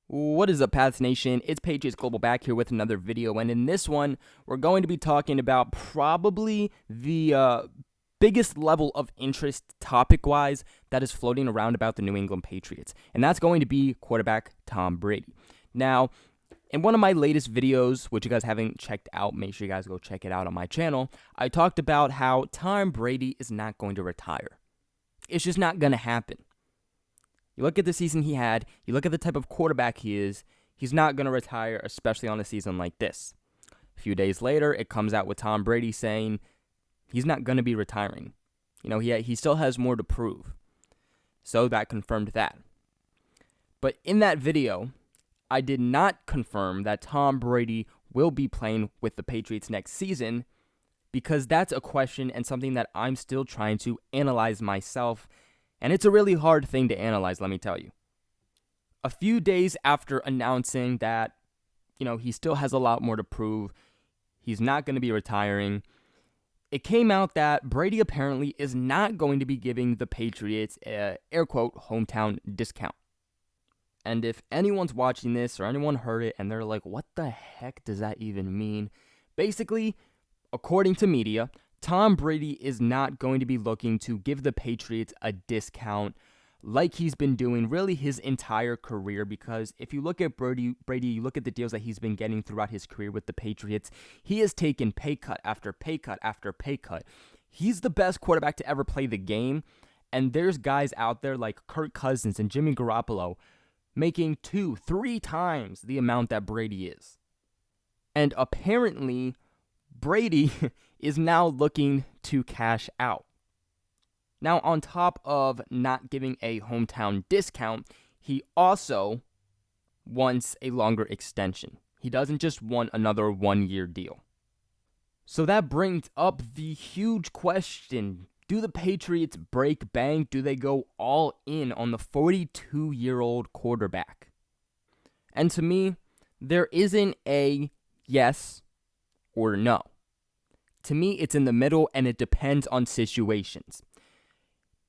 What is up, Pats Nation? It's Patriots Global back here with another video, and in this one, we're going to be talking about probably the biggest level of interest topic-wise that is floating around about the New England Patriots, and that's going to be quarterback Tom Brady. Now, in one of my latest videos, which you guys haven't checked out, make sure you guys go check it out on my channel, I talked about how Tom Brady is not going to retire. It's just not going to happen. You look at the season he had, you look at the type of quarterback he is, he's not going to retire, especially on a season like this. A few days later, it comes out with Tom Brady saying he's not going to be retiring. You know, he still has more to prove. So that confirmed that. But in that video, I did not confirm that Tom Brady will be playing with the Patriots next season because that's a question and something that I'm still trying to analyze myself. And it's a really hard thing to analyze, let me tell you. A few days after announcing that, he still has a lot more to prove, he's not going to be retiring, it came out that Brady apparently is not going to be giving the Patriots a, air quote, hometown discount. And if anyone's watching this or anyone heard it and they're like, what the heck does that even mean? Basically, according to media, Tom Brady is not going to be looking to give the Patriots a discount like he's been doing really his entire career, because if you look at Brady, you look at the deals that he's been getting throughout his career with the Patriots, he has taken pay cut after pay cut after pay cut. He's the best quarterback to ever play the game, and there's guys out there like Kirk Cousins and Jimmy Garoppolo making 2-3 times the amount that Brady is. And apparently, Brady is now looking to cash out. Now, on top of not giving a hometown discount, he also wants a longer extension. He doesn't just want another one-year deal. So that brings up the huge question: do the Patriots break bank? Do they go all in on the 42-year-old quarterback? And to me, there isn't a yes or no. To me, it's in the middle, and it depends on situations.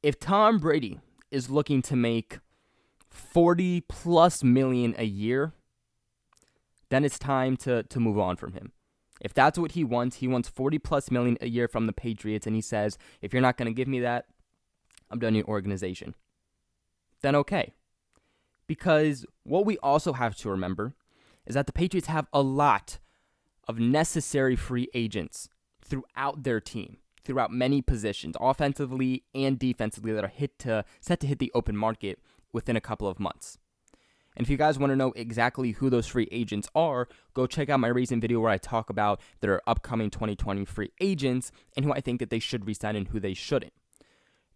If Tom Brady is looking to make $40+ million a year, then it's time to move on from him. If that's what he wants $40+ million a year from the Patriots, and he says, if you're not going to give me that, I'm done your organization. Then okay. Because what we also have to remember is that the Patriots have a lot of necessary free agents throughout their team, throughout many positions, offensively and defensively, that are set to hit the open market within a couple of months. And if you guys want to know exactly who those free agents are, go check out my recent video where I talk about their upcoming 2020 free agents and who I think that they should re-sign and who they shouldn't.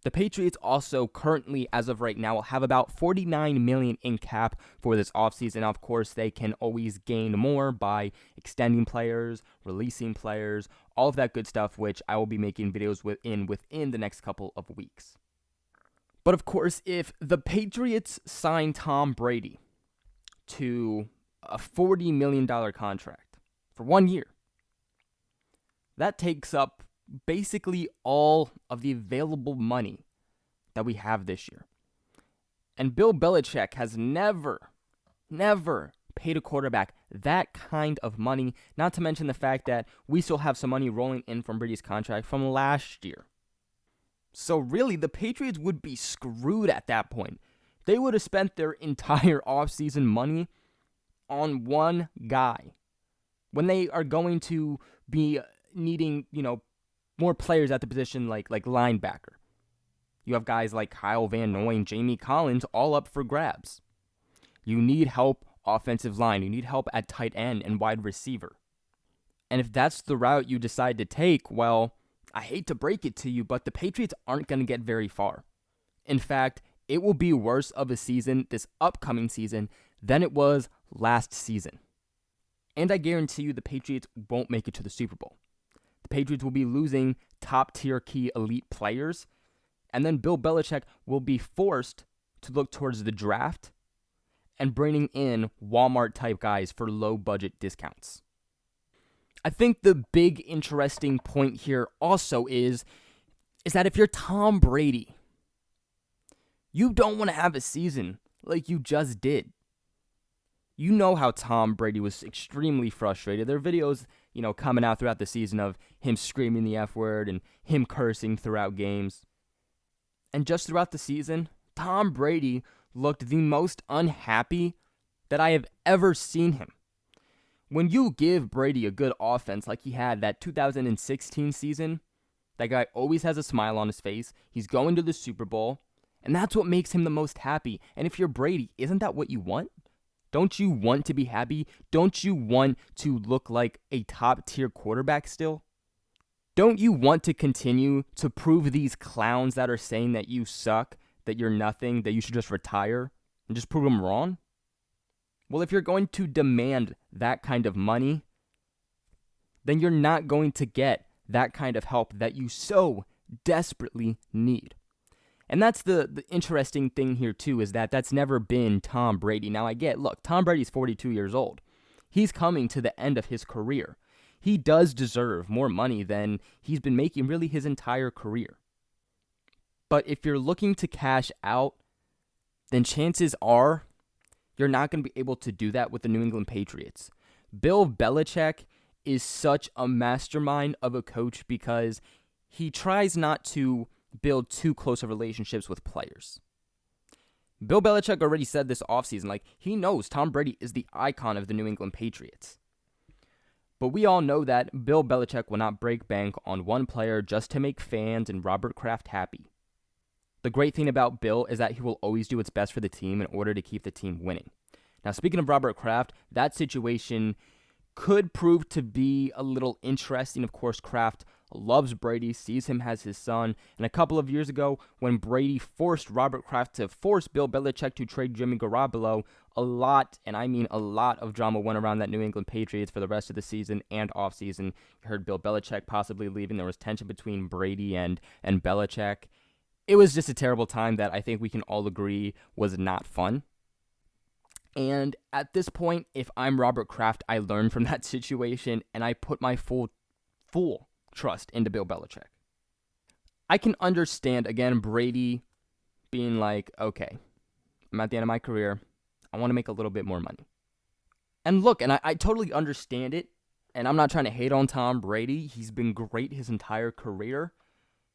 The Patriots also currently, as of right now, will have about $49 million in cap for this offseason. Of course, they can always gain more by extending players, releasing players, all of that good stuff, which I will be making videos within the next couple of weeks. But of course, if the Patriots sign Tom Brady to a $40 million contract for 1 year, that takes up basically all of the available money that we have this year. And Bill Belichick has never paid a quarterback that kind of money, not to mention the fact that we still have some money rolling in from Brady's contract from last year. So really, the Patriots would be screwed at that point. They would have spent their entire offseason money on one guy when they are going to be needing, more players at the position like linebacker. You have guys like Kyle Van Noy and Jamie Collins all up for grabs. You need help offensive line. You need help at tight end and wide receiver. And if that's the route you decide to take, well, I hate to break it to you, but the Patriots aren't going to get very far. In fact, it will be worse of a season this upcoming season than it was last season. And I guarantee you the Patriots won't make it to the Super Bowl. The Patriots will be losing top-tier key elite players, and then Bill Belichick will be forced to look towards the draft and bringing in Walmart-type guys for low-budget discounts. I think the big interesting point here also is that if you're Tom Brady, you don't want to have a season like you just did. You know how Tom Brady was extremely frustrated. There are videos, coming out throughout the season of him screaming the F word and him cursing throughout games. And just throughout the season, Tom Brady looked the most unhappy that I have ever seen him. When you give Brady a good offense like he had that 2016 season, that guy always has a smile on his face. He's going to the Super Bowl, and that's what makes him the most happy. And if you're Brady, isn't that what you want? Don't you want to be happy? Don't you want to look like a top-tier quarterback still? Don't you want to continue to prove these clowns that are saying that you suck, that you're nothing, that you should just retire, and just prove them wrong? Well, if you're going to demand that kind of money, then you're not going to get that kind of help that you so desperately need. And that's the interesting thing here, too, is that that's never been Tom Brady. Now, look, Tom Brady's 42 years old. He's coming to the end of his career. He does deserve more money than he's been making really his entire career. But if you're looking to cash out, then chances are you're not going to be able to do that with the New England Patriots. Bill Belichick is such a mastermind of a coach because he tries not to build too close of relationships with players. Bill Belichick already said this offseason, he knows Tom Brady is the icon of the New England Patriots. But we all know that Bill Belichick will not break bank on one player just to make fans and Robert Kraft happy. The great thing about Bill is that he will always do what's best for the team in order to keep the team winning. Now, speaking of Robert Kraft, that situation could prove to be a little interesting. Of course, Kraft loves Brady, sees him as his son, and a couple of years ago, when Brady forced Robert Kraft to force Bill Belichick to trade Jimmy Garoppolo, a lot, and I mean a lot, of drama went around that New England Patriots for the rest of the season and offseason. You heard Bill Belichick possibly leaving. There was tension between Brady and Belichick. It was just a terrible time that I think we can all agree was not fun. And at this point, if I'm Robert Kraft, I learned from that situation and I put my full trust into Bill Belichick. I can understand, again, Brady being like, okay, I'm at the end of my career. I want to make a little bit more money. And look, and I totally understand it. And I'm not trying to hate on Tom Brady. He's been great his entire career.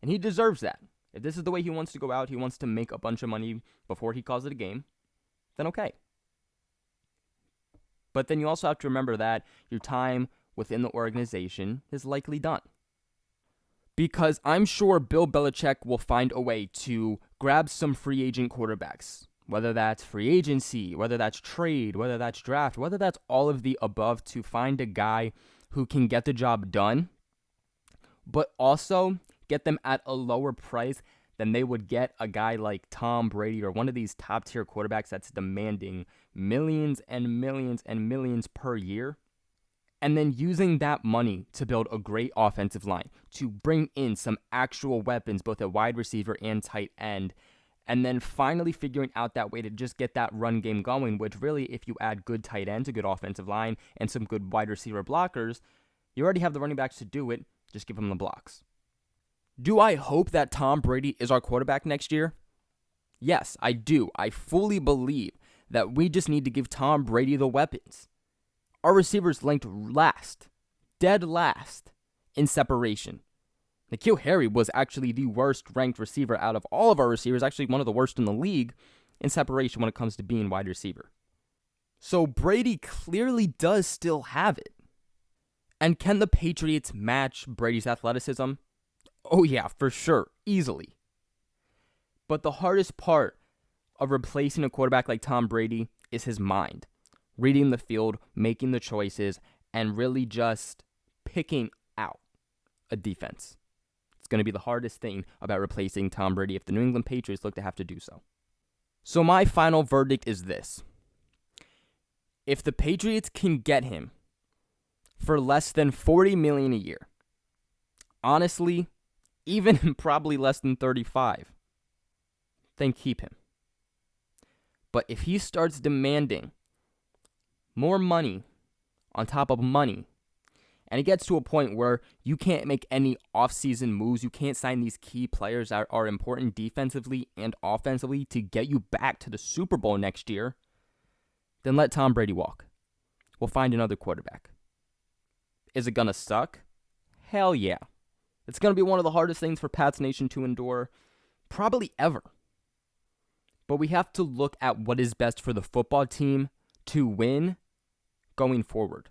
And he deserves that. If this is the way he wants to go out, he wants to make a bunch of money before he calls it a game, then okay. But then you also have to remember that your time within the organization is likely done. Because I'm sure Bill Belichick will find a way to grab some free agent quarterbacks, whether that's free agency, whether that's trade, whether that's draft, whether that's all of the above, to find a guy who can get the job done, but also get them at a lower price than they would get a guy like Tom Brady or one of these top-tier quarterbacks that's demanding millions and millions and millions per year. And then using that money to build a great offensive line, to bring in some actual weapons, both at wide receiver and tight end, and then finally figuring out that way to just get that run game going, which really, if you add good tight ends, a good offensive line, and some good wide receiver blockers, you already have the running backs to do it. Just give them the blocks. Do I hope that Tom Brady is our quarterback next year? Yes, I do. I fully believe that we just need to give Tom Brady the weapons. Our receivers ranked dead last in separation. N'Keal Harry was actually the worst ranked receiver out of all of our receivers, actually one of the worst in the league in separation when it comes to being wide receiver. So Brady clearly does still have it. And can the Patriots match Brady's athleticism? Oh yeah, for sure, easily. But the hardest part of replacing a quarterback like Tom Brady is his mind. Reading the field, making the choices, and really just picking out a defense. It's going to be the hardest thing about replacing Tom Brady if the New England Patriots look to have to do so. So my final verdict is this. If the Patriots can get him for less than $40 million a year, honestly, even probably less than 35, then keep him. But if he starts demanding more money on top of money, and it gets to a point where you can't make any offseason moves, you can't sign these key players that are important defensively and offensively to get you back to the Super Bowl next year, then let Tom Brady walk. We'll find another quarterback. Is it going to suck? Hell yeah. It's going to be one of the hardest things for Pats Nation to endure, probably ever. But we have to look at what is best for the football team to win going forward.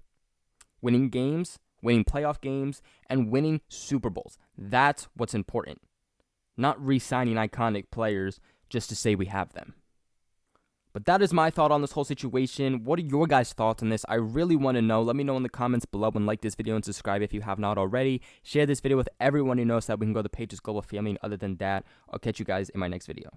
Winning games, winning playoff games, and winning Super Bowls. That's what's important. Not re-signing iconic players just to say we have them. But that is my thought on this whole situation. What are your guys' thoughts on this? I really want to know. Let me know in the comments below and like this video and subscribe if you have not already. Share this video with everyone you know so that we can grow the Page's global family. And other than that, I'll catch you guys in my next video.